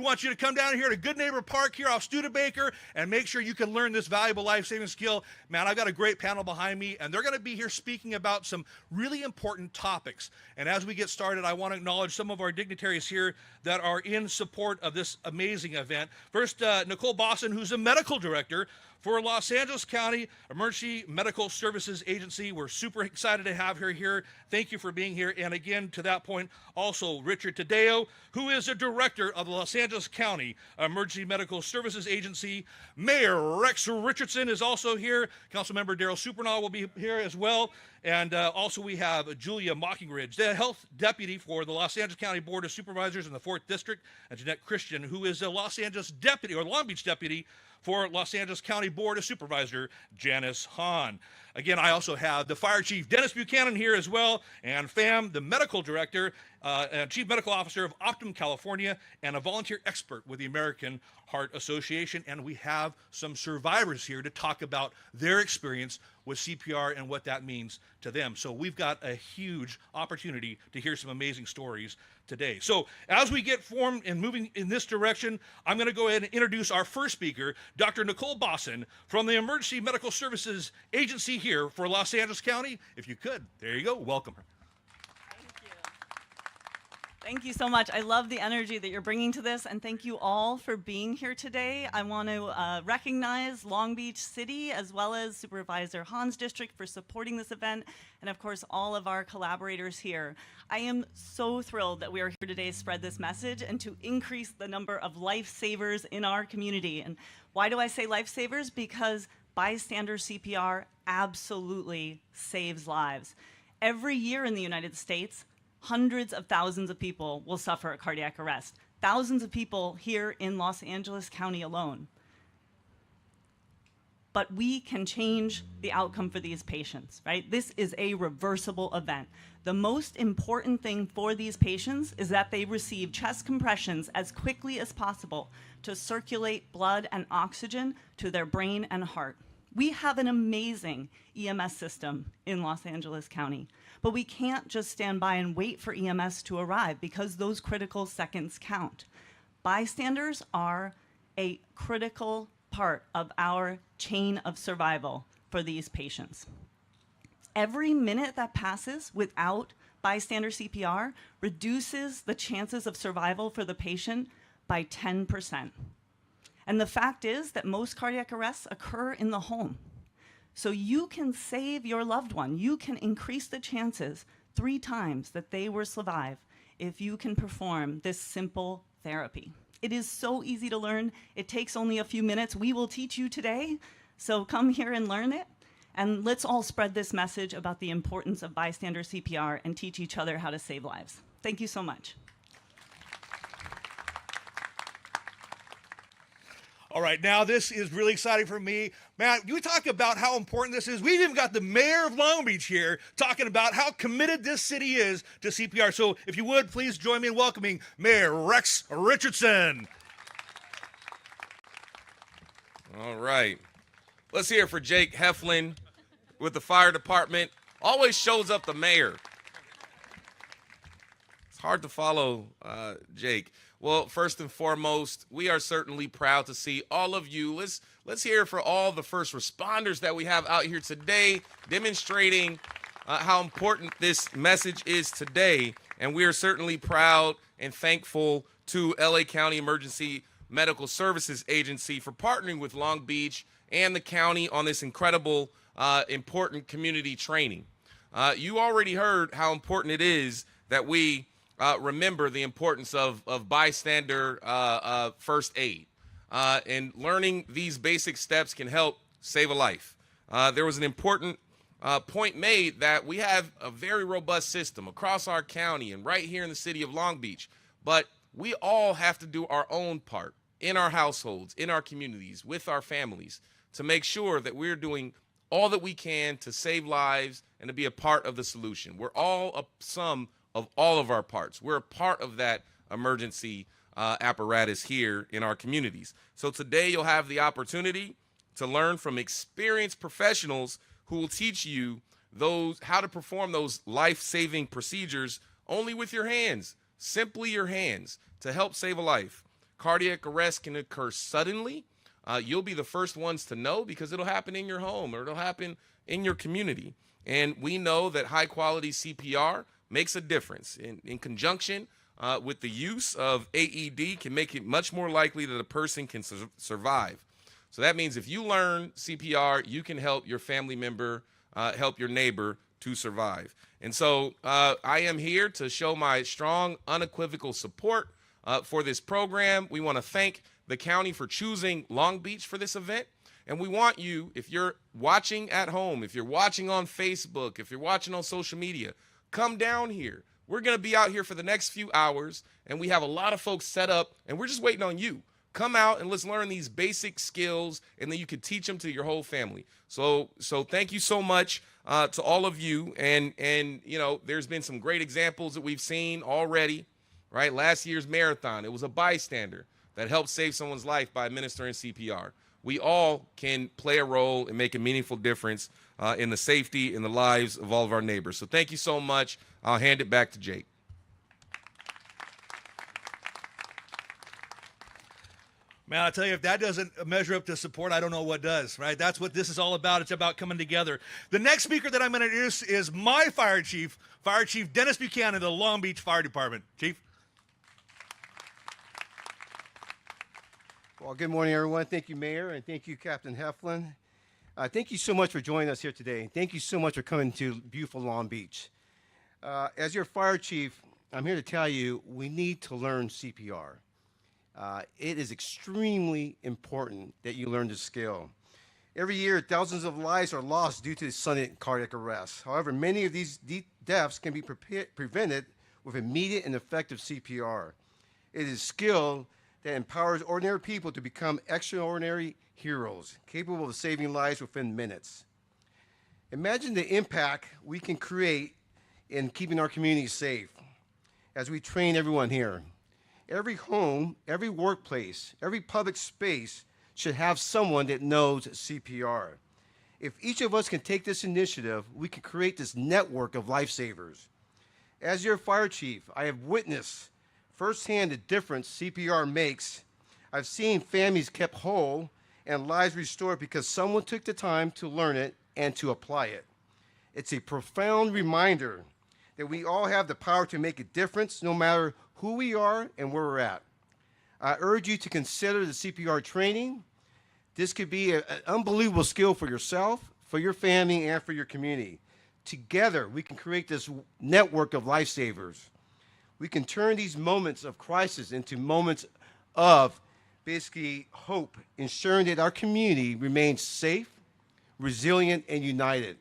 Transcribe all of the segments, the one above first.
want you to come down here to Good Neighbor Park here off Studebaker and make sure you can learn this valuable life-saving skill. Man, I've got a great panel behind me, and they're going to be here speaking about some really important topics. And as we get started, I want to acknowledge some of our dignitaries here that are in support of this amazing event. First, Nicole Bosson, who's a medical director for Los Angeles County Emergency Medical Services Agency. We're super excited to have her here. Thank you for being here. And again, to that point, also Richard Tadeo, who is a director of the Los Angeles County Emergency Medical Services Agency. Mayor Rex Richardson is also here. Councilmember Daryl Supernaw will be here as well. And also we have Julia Mockingridge, the health deputy for the Los Angeles County Board of Supervisors in the 4th District, and Jeanette Christian, who is a Los Angeles deputy, or Long Beach deputy, for Los Angeles County Board of Supervisor, Janice Hahn. Again, I also have the Fire Chief, Dennis Buchanan, here as well, and FAM, the Medical Director, and Chief Medical Officer of Optum, California, and a volunteer expert with the American Heart Association. And we have some survivors here to talk about their experience with CPR and what that means to them. So we've got a huge opportunity to hear some amazing stories today. So as we get formed and moving in this direction, I'm going to go ahead and introduce our first speaker, Dr. Nicole Bosson from the Emergency Medical Services Agency here for Los Angeles County. If you could, there you go. Welcome her. Thank you so much. I love the energy that you're bringing to this, and thank you all for being here today. I want to recognize Long Beach City as well as Supervisor Hahn's district for supporting this event, and of course all of our collaborators here. I am so thrilled that we are here today to spread this message and to increase the number of lifesavers in our community. And why do I say lifesavers? Because bystander CPR absolutely saves lives. Every year in the United States, hundreds of thousands of people will suffer a cardiac arrest. Thousands of people here in Los Angeles County alone. But we can change the outcome for these patients, right? This is a reversible event. The most important thing for these patients is that they receive chest compressions as quickly as possible to circulate blood and oxygen to their brain and heart. We have an amazing EMS system in Los Angeles County, but we can't just stand by and wait for EMS to arrive because those critical seconds count. Bystanders are a critical part of our chain of survival for these patients. Every minute that passes without bystander CPR reduces the chances of survival for the patient by 10%. And the fact is that most cardiac arrests occur in the home. So you can save your loved one. You can increase the chances 3 times that they will survive if you can perform this simple therapy. It is so easy to learn. It takes only a few minutes. We will teach you today. So come here and learn it. And let's all spread this message about the importance of bystander CPR and teach each other how to save lives. Thank you so much. All right, now this is really exciting for me. Man, you talk about how important this is. We've even got the mayor of Long Beach here talking about how committed this city is to CPR. So if you would, please join me in welcoming Mayor Rex Richardson. All right. Let's hear it for Jake Heflin with the fire department. Always shows up the mayor. It's hard to follow Jake. Well, first and foremost, we are certainly proud to see all of you. Let's hear for all the first responders that we have out here today, demonstrating how important this message is today. And we are certainly proud and thankful to LA County Emergency Medical Services Agency for partnering with Long Beach and the county on this incredible, important community training. You already heard how important it is that we remember the importance of bystander first aid. And learning these basic steps can help save a life. There was an important point made that we have a very robust system across our county and right here in the city of Long Beach, but we all have to do our own part in our households, in our communities, with our families to make sure that we're doing all that we can to save lives and to be a part of the solution. We're all a sum of all of our parts. We're a part of that emergency apparatus here in our communities. So today you'll have the opportunity to learn from experienced professionals who will teach you how to perform those life-saving procedures only with your hands, simply your hands, to help save a life. cardiac arrest can occur suddenly, you'll be the first ones to know because it'll happen in your home or it'll happen in your community. And we know that high quality CPR makes a difference. In conjunction with the use of AED can make it much more likely that a person can survive. So that means if you learn CPR, you can help your family member, help your neighbor to survive. And so I am here to show my strong, unequivocal support for this program. We want to thank the county for choosing Long Beach for this event. And we want you, if you're watching at home, if you're watching on Facebook, if you're watching on social media, come down here. We're going to be out here for the next few hours, and we have a lot of folks set up, and we're just waiting on you. Come out and let's learn these basic skills, and then you can teach them to your whole family. So thank you so much to all of you. And you know, there's been some great examples that we've seen already, right? Last year's marathon, it was a bystander that helped save someone's life by administering CPR. We all can play a role and make a meaningful difference in the safety and the lives of all of our neighbors. So thank you so much. I'll hand it back to Jake. Man, I tell you, if that doesn't measure up to support, I don't know what does, right? That's what this is all about. It's about coming together. The next speaker that I'm going to introduce is my Fire Chief Dennis Buchanan of the Long Beach Fire Department. Chief? Well, good morning, everyone. Thank you, Mayor, and thank you, Captain Heflin. Thank you so much for joining us here today. Thank you so much for coming to beautiful Long Beach. As your fire chief, I'm here to tell you we need to learn CPR. It is extremely important that you learn this skill. Every year, thousands of lives are lost due to sudden cardiac arrest. However, many of these deaths can be prevented with immediate and effective CPR. It is skill that empowers ordinary people to become extraordinary heroes, capable of saving lives within minutes. Imagine the impact we can create in keeping our community safe as we train everyone here. Every home, every workplace, every public space should have someone that knows CPR. If each of us can take this initiative, we can create this network of lifesavers. As your fire chief, I have witnessed firsthand the difference CPR makes. I've seen families kept whole and lives restored because someone took the time to learn it and to apply it. It's a profound reminder that we all have the power to make a difference no matter who we are and where we're at. I urge you to consider the CPR training. This could be an unbelievable skill for yourself, for your family, and for your community. Together, we can create this network of lifesavers. We can turn these moments of crisis into moments of basically hope, ensuring that our community remains safe, resilient, and united.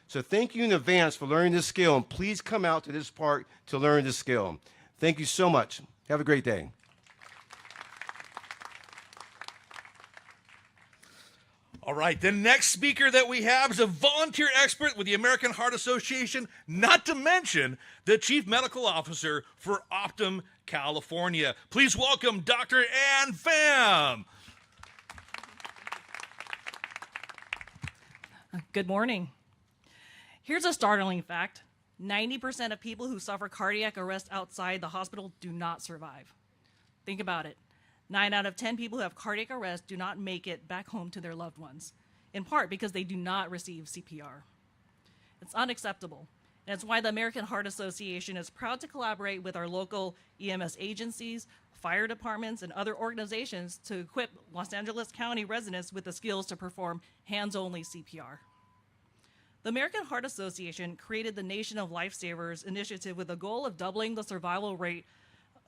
So thank you in advance for learning this skill, and please come out to this park to learn this skill. Thank you so much. Have a great day. All right, the next speaker that we have is a volunteer expert with the American Heart Association, not to mention the Chief Medical Officer for Optum, California. Please welcome Dr. Ann Pham. Good morning. Here's a startling fact. 90% of people who suffer cardiac arrest outside the hospital do not survive. Think about it. 9 out of 10 people who have cardiac arrest do not make it back home to their loved ones, in part because they do not receive CPR. It's unacceptable. And it's why the American Heart Association is proud to collaborate with our local EMS agencies, fire departments, and other organizations to equip Los Angeles County residents with the skills to perform hands-only CPR. The American Heart Association created the Nation of Lifesavers initiative with a goal of doubling the survival rate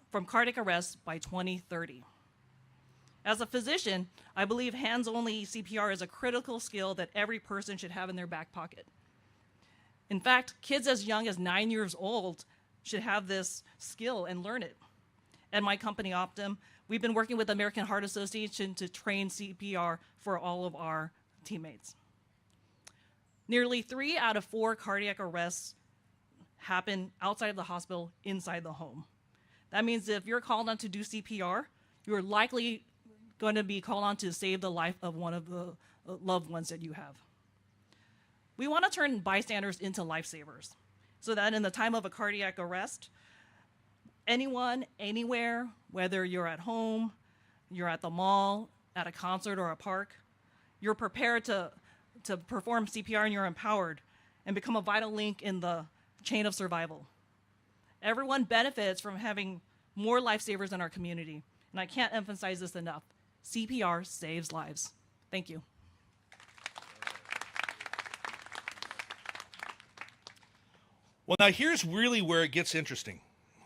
from cardiac arrest by 2030. As a physician, I believe hands-only CPR is a critical skill that every person should have in their back pocket. In fact, kids as young as 9 years old should have this skill and learn it. At my company, Optum, we've been working with the American Heart Association to train CPR for all of our teammates. Nearly 3 out of 4 cardiac arrests happen outside of the hospital, inside the home. That means if you're called on to do CPR, you're likely going to be called on to save the life of one of the loved ones that you have. We want to turn bystanders into lifesavers so that in the time of a cardiac arrest, anyone, anywhere, whether you're at home, you're at the mall, at a concert or a park, you're prepared to perform CPR and you're empowered and become a vital link in the chain of survival. Everyone benefits from having more lifesavers in our community, and I can't emphasize this enough. CPR saves lives. Thank you. Well, now here's really where it gets interesting.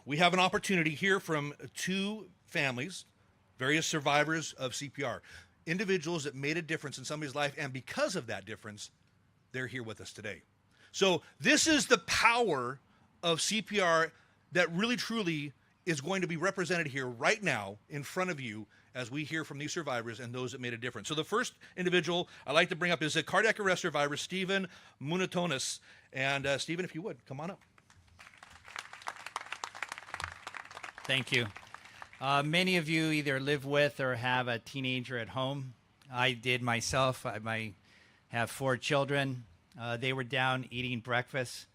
We have an opportunity here from two families, various survivors of CPR, individuals that made a difference in somebody's life, and because of that difference, they're here with us today. So this is the power of CPR that really truly is going to be represented here right now in front of you as we hear from these survivors and those that made a difference. So the first individual I'd like to bring up is a cardiac arrest survivor, Stephen Munatonis. And Stephen, if you would, come on up. Thank you. Many of you either live with or have a teenager at home. I did myself. I have 4 children. They were down eating breakfast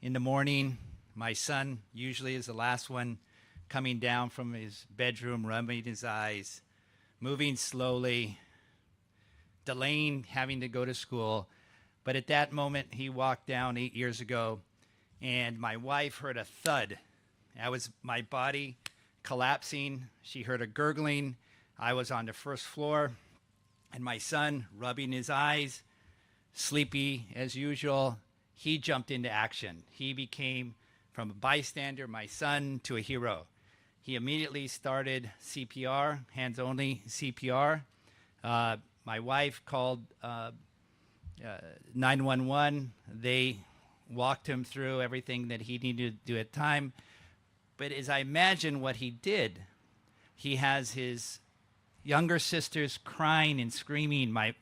in the morning. My son usually is the last one coming down from his bedroom, rubbing his eyes, moving slowly, delaying having to go to school. But at that moment, he walked down 8 years ago, and my wife heard a thud. That was my body collapsing. She heard a gurgling. I was on the first floor, and my son rubbing his eyes, sleepy as usual. He jumped into action. He became from a bystander, my son, to a hero. He immediately started CPR, hands-only CPR. My wife called 911. They walked him through everything that he needed to do at time. But as I imagine what he did, he has his younger sisters crying and screaming. My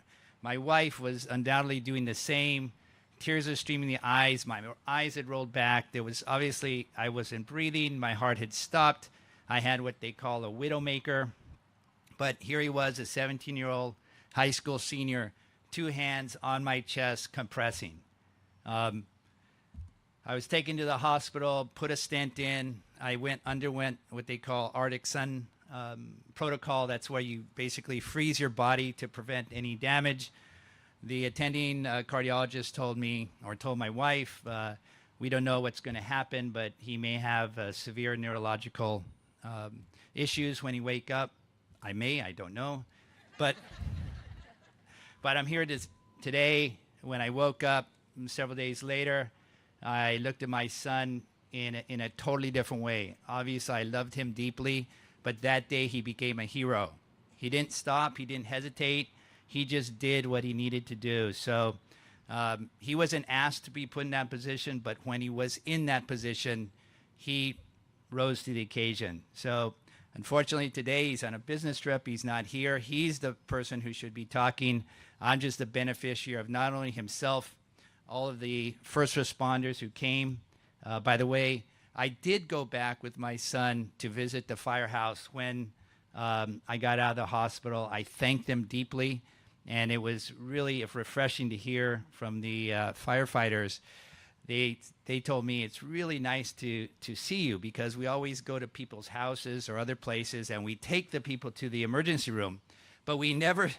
wife was undoubtedly doing the same. Tears are streaming in the eyes. My eyes had rolled back. There was obviously, I wasn't breathing. My heart had stopped. I had what they call a widowmaker. But here he was, a 17-year-old high school senior, 2 hands on my chest, compressing. I was taken to the hospital, put a stent in. I underwent what they call Arctic Sun protocol. That's where you basically freeze your body to prevent any damage. The attending cardiologist told me, or told my wife, we don't know what's going to happen, but he may have severe neurological issues when he wake up. I don't know. But I'm here today. When I woke up several days later, I looked at my son in a totally different way. Obviously, I loved him deeply, but that day he became a hero. He didn't stop. He didn't hesitate. He just did what he needed to do. So he wasn't asked to be put in that position, but when he was in that position, he rose to the occasion. So unfortunately, today he's on a business trip. He's not here. He's the person who should be talking. I'm just the beneficiary of not only himself, all of the first responders who came. By the way, I did go back with my son to visit the firehouse when I got out of the hospital. I thanked them deeply, and it was really refreshing to hear from the firefighters. They told me it's really nice to see you, because we always go to people's houses or other places and we take the people to the emergency room, but we never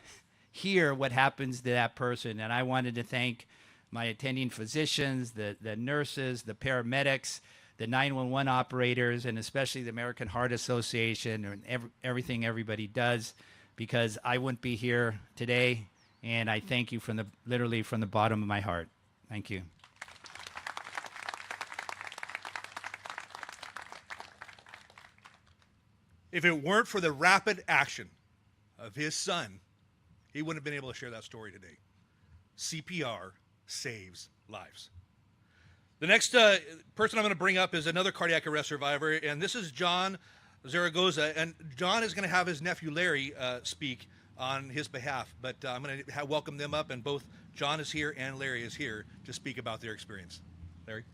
hear what happens to that person. And I wanted to thank my attending physicians, the nurses, the paramedics, the 911 operators, and especially the American Heart Association, and everything everybody does, because I wouldn't be here today. And I thank you literally from the bottom of my heart. Thank you. If it weren't for the rapid action of his son, he wouldn't have been able to share that story today. CPR saves lives. The next person I'm going to bring up is another cardiac arrest survivor, and this is John Zaragoza. And John is going to have his nephew Larry speak on his behalf, but I'm going to welcome them up, and both John is here and Larry is here to speak about their experience. Larry?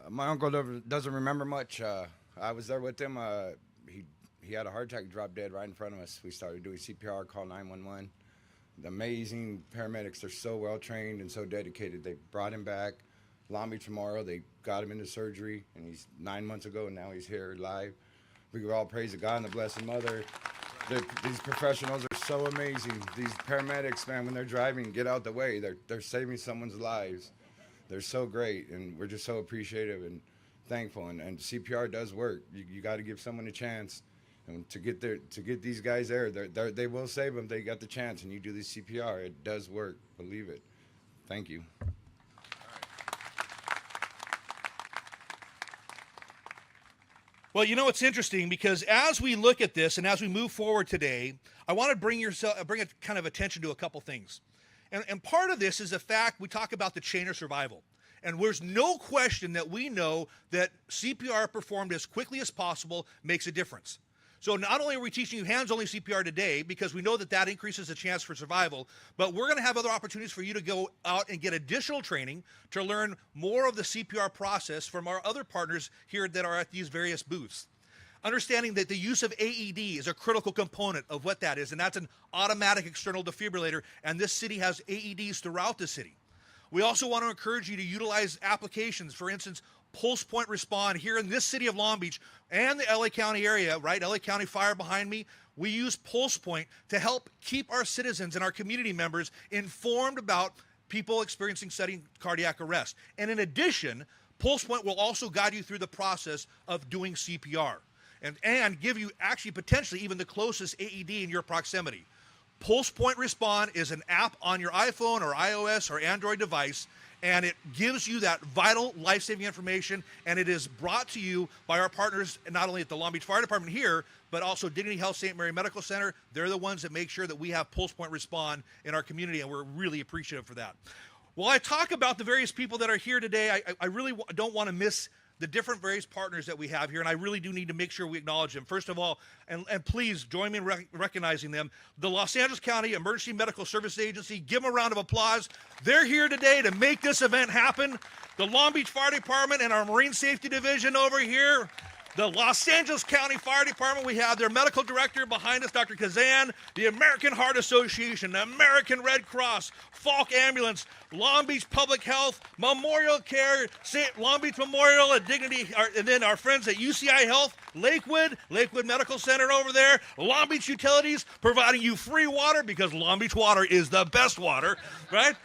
My uncle doesn't remember much. I was there with him. He had a heart attack, dropped dead right in front of us. We started doing CPR, called 911. The amazing paramedics. They're so well trained and so dedicated. They brought him back. Long Beach Memorial, they got him into surgery, and he's 9 months ago, and now he's here live. We could all praise the God and the Blessed Mother. These professionals are so amazing. These paramedics, man, when they're driving, get out the way. They're saving someone's lives. They're so great, and we're just so appreciative and thankful. And CPR does work. You got to give someone a chance, and to get these guys there, they will save them. They got the chance, and you do this CPR. It does work. Believe it. Thank you. Well, you know, it's interesting because as we look at this and as we move forward today, I want to bring a kind of attention to a couple things. And part of this is the fact we talk about the chain of survival. And there's no question that we know that CPR performed as quickly as possible makes a difference. So not only are we teaching you hands-only CPR today because we know that that increases the chance for survival, but we're going to have other opportunities for you to go out and get additional training to learn more of the CPR process from our other partners here that are at these various booths. Understanding that the use of AED is a critical component of what that is, and that's an automatic external defibrillator, and this city has AEDs throughout the city. We also want to encourage you to utilize applications, for instance, Pulse Point Respond here in this city of Long Beach and the LA County area, right? LA County Fire behind me. We use Pulse Point to help keep our citizens and our community members informed about people experiencing sudden cardiac arrest. And in addition, Pulse Point will also guide you through the process of doing CPR and give you actually potentially even the closest AED in your proximity. Pulse Point Respond is an app on your iPhone or iOS or Android device, and it gives you that vital life-saving information, and it is brought to you by our partners, not only at the Long Beach Fire Department here, but also Dignity Health St. Mary Medical Center. They're the ones that make sure that we have Pulse Point Respond in our community, and we're really appreciative for that. While I talk about the various people that are here today, I really don't want to miss the different various partners that we have here, and I really do need to make sure we acknowledge them. First of all, and please join me in recognizing them, the Los Angeles County Emergency Medical Services Agency. Give them a round of applause. They're here today to make this event happen. The Long Beach Fire Department and our Marine Safety Division over here. The Los Angeles County Fire Department, we have their medical director behind us, Dr. Kazan, the American Heart Association, the American Red Cross, Falk Ambulance, Long Beach Public Health, Memorial Care, Long Beach Memorial and Dignity, and then our friends at UCI Health, Lakewood Medical Center over there, Long Beach Utilities, providing you free water because Long Beach water is the best water, right?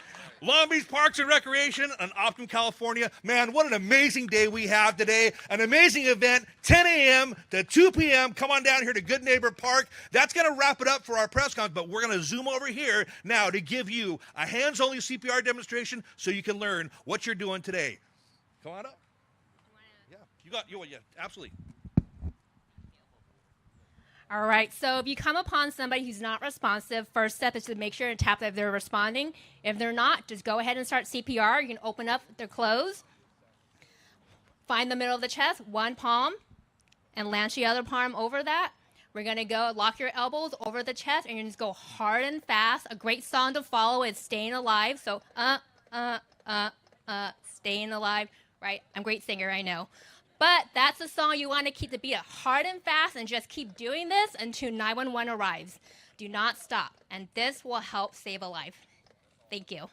Long Beach Parks and Recreation and Optum, California. Man, what an amazing day we have today. An amazing event, 10 a.m. to 2 p.m. Come on down here to Good Neighbor Park. That's going to wrap it up for our press conference, but we're going to zoom over here now to give you a hands-only CPR demonstration so you can learn what you're doing today. Come on up. Yeah, absolutely. All right, so if you come upon somebody who's not responsive, first step is to make sure and tap that they're responding. If they're not, just go ahead and start CPR. You can open up their clothes, find the middle of the chest, one palm, and launch the other palm over that. We're gonna go lock your elbows over the chest, and you're just go hard and fast. A great song to follow is Staying Alive, so Staying Alive, right? I'm a great singer, I know. But that's a song you want to keep the beat hard and fast and just keep doing this until 911 arrives. Do not stop, and this will help save a life. Thank you.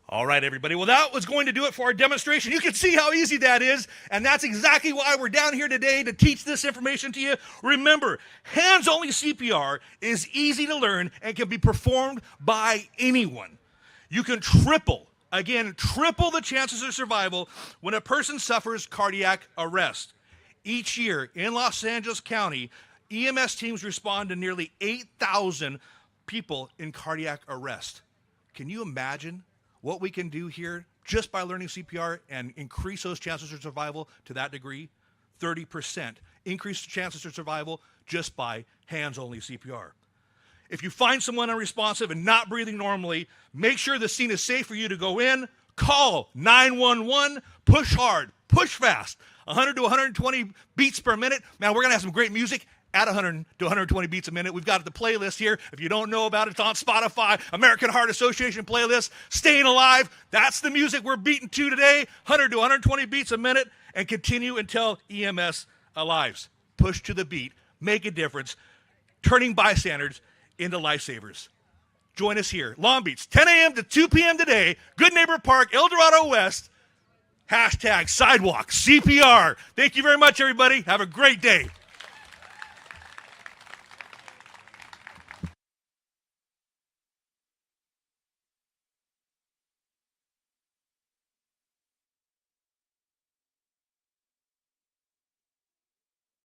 All right, everybody. Well, that was going to do it for our demonstration. You can see how easy that is, and that's exactly why we're down here today to teach this information to you. Remember, hands-only CPR is easy to learn and can be performed by anyone. You can triple the chances of survival when a person suffers cardiac arrest. Each year in Los Angeles County, EMS teams respond to nearly 8,000 people in cardiac arrest. Can you imagine what we can do here just by learning CPR and increase those chances of survival to that degree? 30% increase the chances of survival just by hands-only CPR. If you find someone unresponsive and not breathing normally, make sure the scene is safe for you to go in. Call 911, push hard, push fast, 100 to 120 beats per minute. Man, we're going to have some great music at 100 to 120 beats a minute. We've got the playlist here. If you don't know about it, it's on Spotify, American Heart Association playlist, Staying Alive. That's the music we're beating to today, 100 to 120 beats a minute, and continue until EMS arrives. Push to the beat, make a difference, turning bystanders into lifesavers. Join us here, Long Beach, 10 a.m. to 2 p.m. today, Good Neighbor Park, El Dorado West, #Sidewalk CPR. Thank you very much, everybody. Have a great day.